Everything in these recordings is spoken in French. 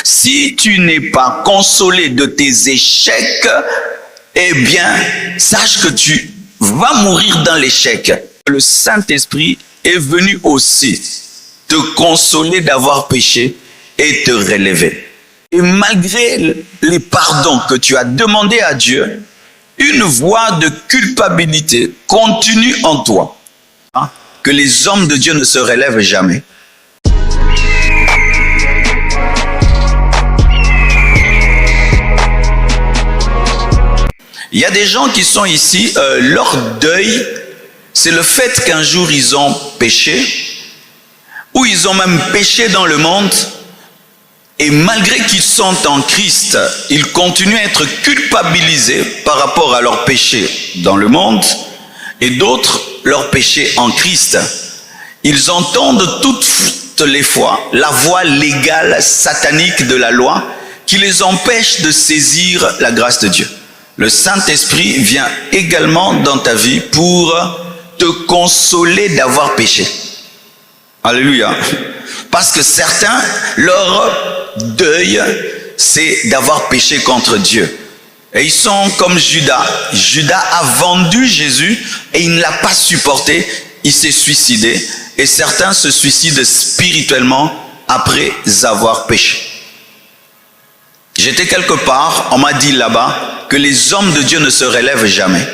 Si tu n'es pas consolé de tes échecs, eh bien, sache que tu vas mourir dans l'échec. Le Saint-Esprit est venu aussi te consoler d'avoir péché et te relever. Et malgré les pardons que tu as demandés à Dieu, une voix de culpabilité continue en toi, que les hommes de Dieu ne se relèvent jamais. Il y a des gens qui sont ici, leur deuil, c'est le fait qu'un jour ils ont péché, ou ils ont même péché dans le monde, et malgré qu'ils sont en Christ, ils continuent à être culpabilisés par rapport à leur péché dans le monde, et d'autres, leur péché en Christ. Ils entendent toutes les fois la voix légale satanique de la loi qui les empêche de saisir la grâce de Dieu. Le Saint-Esprit vient également dans ta vie pour te consoler d'avoir péché. Alléluia. Parce que certains, leur deuil, c'est d'avoir péché contre Dieu. Et ils sont comme Judas. Judas a vendu Jésus et il ne l'a pas supporté. Il s'est suicidé. Et certains se suicident spirituellement après avoir péché. J'étais quelque part, on m'a dit là-bas que les hommes de Dieu ne se relèvent jamais.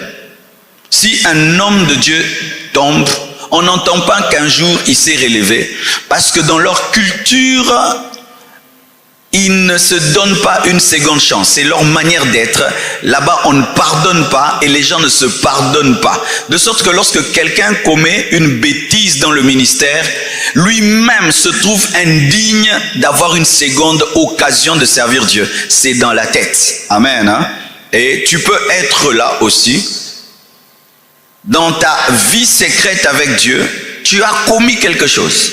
Si un homme de Dieu tombe, on n'entend pas qu'un jour il s'est relevé. Parce que dans leur culture, ils ne se donnent pas une seconde chance. C'est leur manière d'être. Là-bas, on ne pardonne pas et les gens ne se pardonnent pas. De sorte que lorsque quelqu'un commet une bêtise dans le ministère, lui-même se trouve indigne d'avoir une seconde occasion de servir Dieu. C'est dans la tête. Amen. Hein? Et tu peux être là aussi. Dans ta vie secrète avec Dieu, tu as commis quelque chose.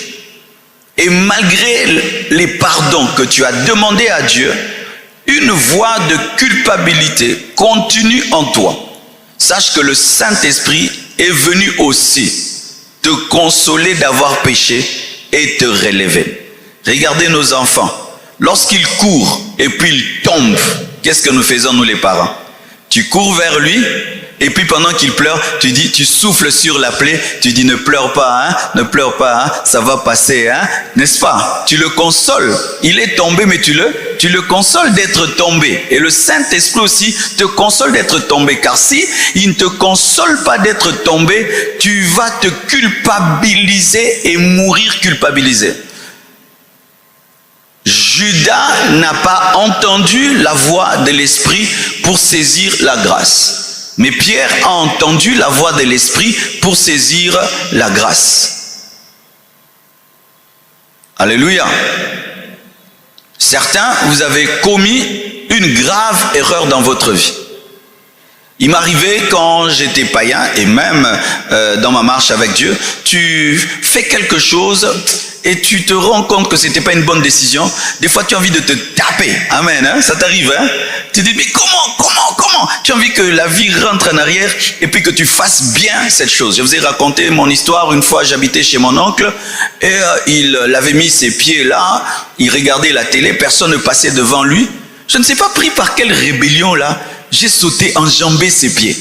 Et malgré les pardons que tu as demandés à Dieu, une voix de culpabilité continue en toi. Sache que le Saint-Esprit est venu aussi te consoler d'avoir péché et te relever. Regardez nos enfants. Lorsqu'ils courent et puis ils tombent, qu'est-ce que nous faisons nous les parents? Tu cours vers lui. Et puis pendant qu'il pleure, tu souffles sur la plaie, tu dis ne pleure pas, hein, ne pleure pas, hein, ça va passer, hein, n'est-ce pas? Tu le consoles. Il est tombé, mais tu le consoles d'être tombé. Et le Saint-Esprit aussi te console d'être tombé. Car si il ne te console pas d'être tombé, tu vas te culpabiliser et mourir culpabilisé. Judas n'a pas entendu la voix de l'Esprit pour saisir la grâce. Mais Pierre a entendu la voix de l'Esprit pour saisir la grâce. Alléluia. Certains, vous avez commis une grave erreur dans votre vie. Il m'arrivait quand j'étais païen et même dans ma marche avec Dieu, tu fais quelque chose et tu te rends compte que c'était pas une bonne décision. Des fois, tu as envie de te taper. Amen. Hein? Ça t'arrive, hein? Tu te dis, mais comment? Tu as envie que la vie rentre en arrière et puis que tu fasses bien cette chose. Je vous ai raconté mon histoire. Une fois, j'habitais chez mon oncle et il avait mis ses pieds là. Il regardait la télé. Personne ne passait devant lui. Je ne sais pas pris par quelle rébellion là. J'ai sauté, enjambé ses pieds.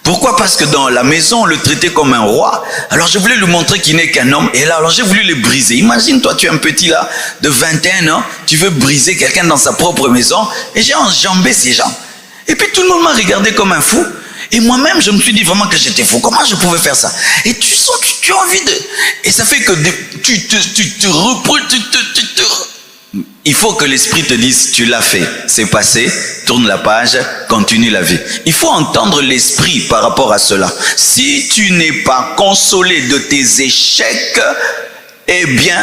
Pourquoi? Parce que dans la maison, on le traitait comme un roi. Alors je voulais lui montrer qu'il n'est qu'un homme. Et là, alors j'ai voulu le briser. Imagine, toi, tu es un petit là, de 21 ans. Tu veux briser quelqu'un dans sa propre maison. Et j'ai enjambé ses jambes. Et puis tout le monde m'a regardé comme un fou. Et moi-même, je me suis dit vraiment que j'étais fou. Comment je pouvais faire ça? Et tu sens, tu as envie de... Et ça fait que tu te reprends, il faut que l'Esprit te dise, tu l'as fait, c'est passé, tourne la page, continue la vie. Il faut entendre l'Esprit par rapport à cela. Si tu n'es pas consolé de tes échecs, eh bien,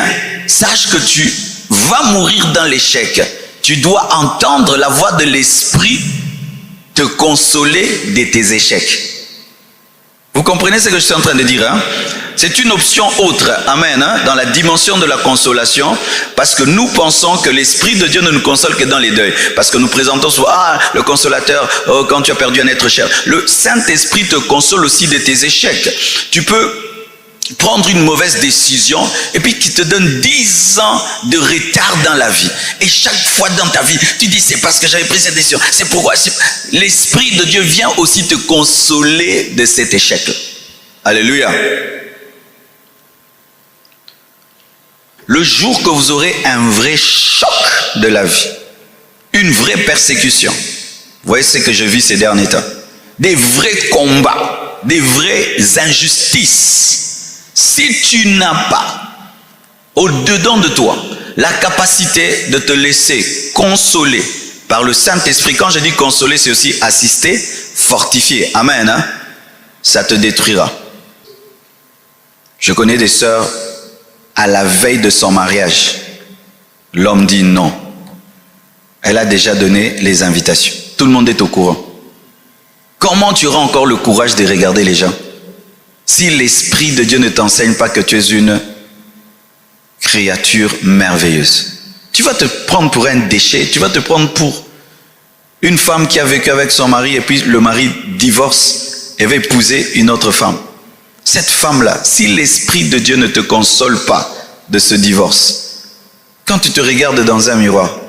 sache que tu vas mourir dans l'échec. Tu dois entendre la voix de l'Esprit te consoler de tes échecs. Vous comprenez ce que je suis en train de dire, hein? C'est une option autre, amen, hein, dans la dimension de la consolation, parce que nous pensons que l'Esprit de Dieu ne nous console que dans les deuils, parce que nous présentons souvent, le consolateur, quand tu as perdu un être cher. Le Saint-Esprit te console aussi de tes échecs. Tu peux prendre une mauvaise décision et puis qui te donne 10 ans de retard dans la vie. Et chaque fois dans ta vie, tu dis c'est parce que j'avais pris cette décision. C'est pourquoi l'Esprit de Dieu vient aussi te consoler de cet échec-là. Alléluia. Le jour que vous aurez un vrai choc de la vie, une vraie persécution, vous voyez ce que je vis ces derniers temps, des vrais combats, des vraies injustices. Si tu n'as pas au-dedans de toi la capacité de te laisser consoler par le Saint-Esprit, quand je dis consoler, c'est aussi assister, fortifier. Amen. Hein? Ça te détruira. Je connais des sœurs, à la veille de son mariage, l'homme dit non. Elle a déjà donné les invitations. Tout le monde est au courant. Comment tu auras encore le courage de regarder les gens si l'Esprit de Dieu ne t'enseigne pas que tu es une créature merveilleuse? Tu vas te prendre pour un déchet, tu vas te prendre pour une femme qui a vécu avec son mari et puis le mari divorce et va épouser une autre femme. Cette femme-là, si l'Esprit de Dieu ne te console pas de ce divorce, quand tu te regardes dans un miroir,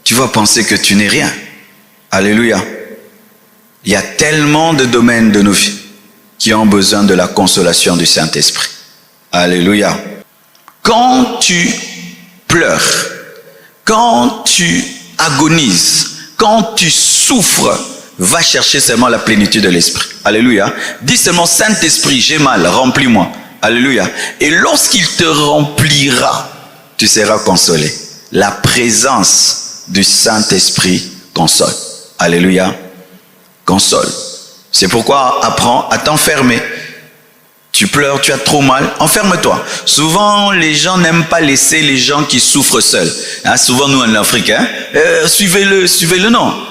tu vas penser que tu n'es rien. Alléluia. Il y a tellement de domaines de nos vies qui ont besoin de la consolation du Saint-Esprit. Alléluia. Quand tu pleures, quand tu agonises, quand tu souffres, va chercher seulement la plénitude de l'Esprit. Alléluia. Dis seulement, Saint-Esprit, j'ai mal, remplis-moi. Alléluia. Et lorsqu'il te remplira, tu seras consolé. La présence du Saint-Esprit console. Alléluia. Console. C'est pourquoi apprends à t'enfermer. Tu pleures, tu as trop mal, enferme-toi. Souvent, les gens n'aiment pas laisser les gens qui souffrent seuls. Hein, souvent, nous en Afrique, suivez-le, non.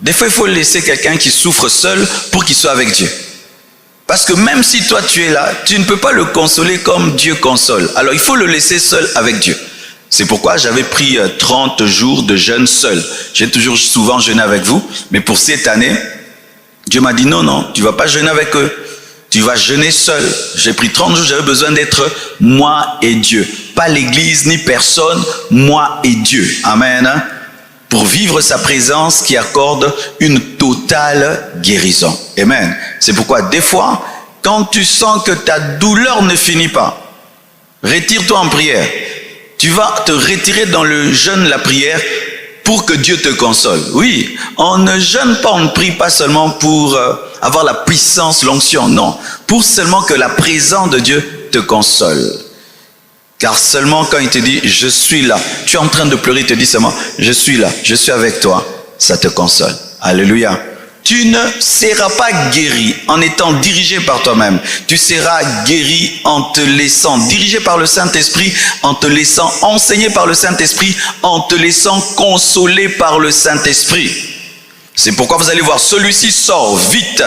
Des fois, il faut laisser quelqu'un qui souffre seul pour qu'il soit avec Dieu. Parce que même si toi tu es là, tu ne peux pas le consoler comme Dieu console. Alors il faut le laisser seul avec Dieu. C'est pourquoi j'avais pris 30 jours de jeûne seul. J'ai toujours souvent jeûné avec vous, mais pour cette année, Dieu m'a dit non, tu ne vas pas jeûner avec eux. Tu vas jeûner seul. J'ai pris 30 jours, j'avais besoin d'être moi et Dieu. Pas l'église ni personne, moi et Dieu. Amen. Pour vivre sa présence qui accorde une totale guérison. Amen. C'est pourquoi des fois, quand tu sens que ta douleur ne finit pas, retire-toi en prière. Tu vas te retirer dans le jeûne, la prière, pour que Dieu te console. Oui, on ne jeûne pas, on ne prie pas seulement pour avoir la puissance, l'onction, non. Pour seulement que la présence de Dieu te console. Car seulement quand il te dit, je suis là, tu es en train de pleurer, il te dit seulement, je suis là, je suis avec toi, ça te console. Alléluia. Tu ne seras pas guéri en étant dirigé par toi-même. Tu seras guéri en te laissant diriger par le Saint-Esprit, en te laissant enseigner par le Saint-Esprit, en te laissant consoler par le Saint-Esprit. C'est pourquoi vous allez voir, celui-ci sort vite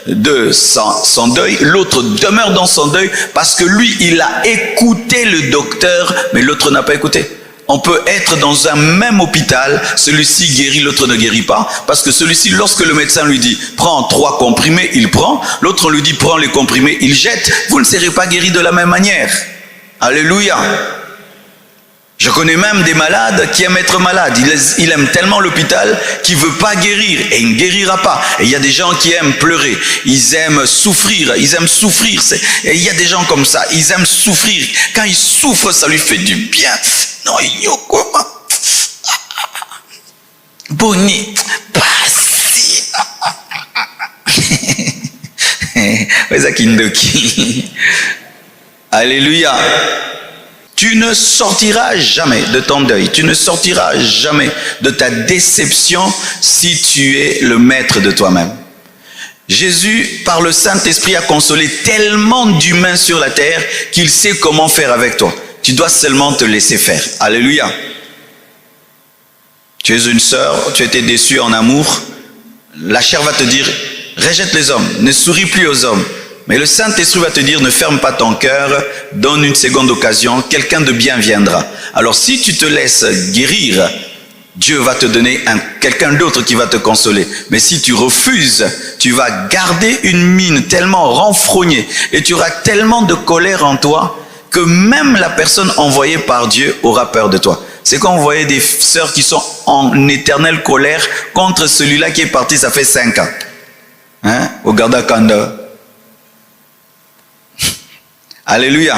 de son deuil, l'autre demeure dans son deuil, parce que lui, il a écouté le docteur, mais l'autre n'a pas écouté. On peut être dans un même hôpital, celui-ci guérit, l'autre ne guérit pas, parce que celui-ci, lorsque le médecin lui dit, prends 3 comprimés, il prend, l'autre lui dit, prends les comprimés, il jette, vous ne serez pas guéri de la même manière. Alléluia. Je connais même des malades qui aiment être malades. Il aime tellement l'hôpital qu'il ne veut pas guérir et il ne guérira pas. Et il y a des gens qui aiment pleurer. Ils aiment souffrir. Et il y a des gens comme ça. Ils aiment souffrir. Quand ils souffrent, ça lui fait du bien. Non, il y a quoi? Boni, passi. Alléluia. Tu ne sortiras jamais de ton deuil. Tu ne sortiras jamais de ta déception si tu es le maître de toi-même. Jésus, par le Saint-Esprit, a consolé tellement d'humains sur la terre qu'il sait comment faire avec toi. Tu dois seulement te laisser faire. Alléluia. Tu es une sœur, tu as été déçue en amour. La chair va te dire, rejette les hommes, ne souris plus aux hommes. Mais le Saint-Esprit va te dire, ne ferme pas ton cœur, donne une seconde occasion, quelqu'un de bien viendra. Alors si tu te laisses guérir Dieu va te donner quelqu'un d'autre qui va te consoler. Mais si tu refuses, tu vas garder une mine tellement renfrognée et tu auras tellement de colère en toi que même la personne envoyée par Dieu aura peur de toi. C'est quand vous voyez des sœurs qui sont en éternelle colère contre celui-là qui est parti, ça fait 5 ans. Hein? Au Garda Kanda. Alléluia.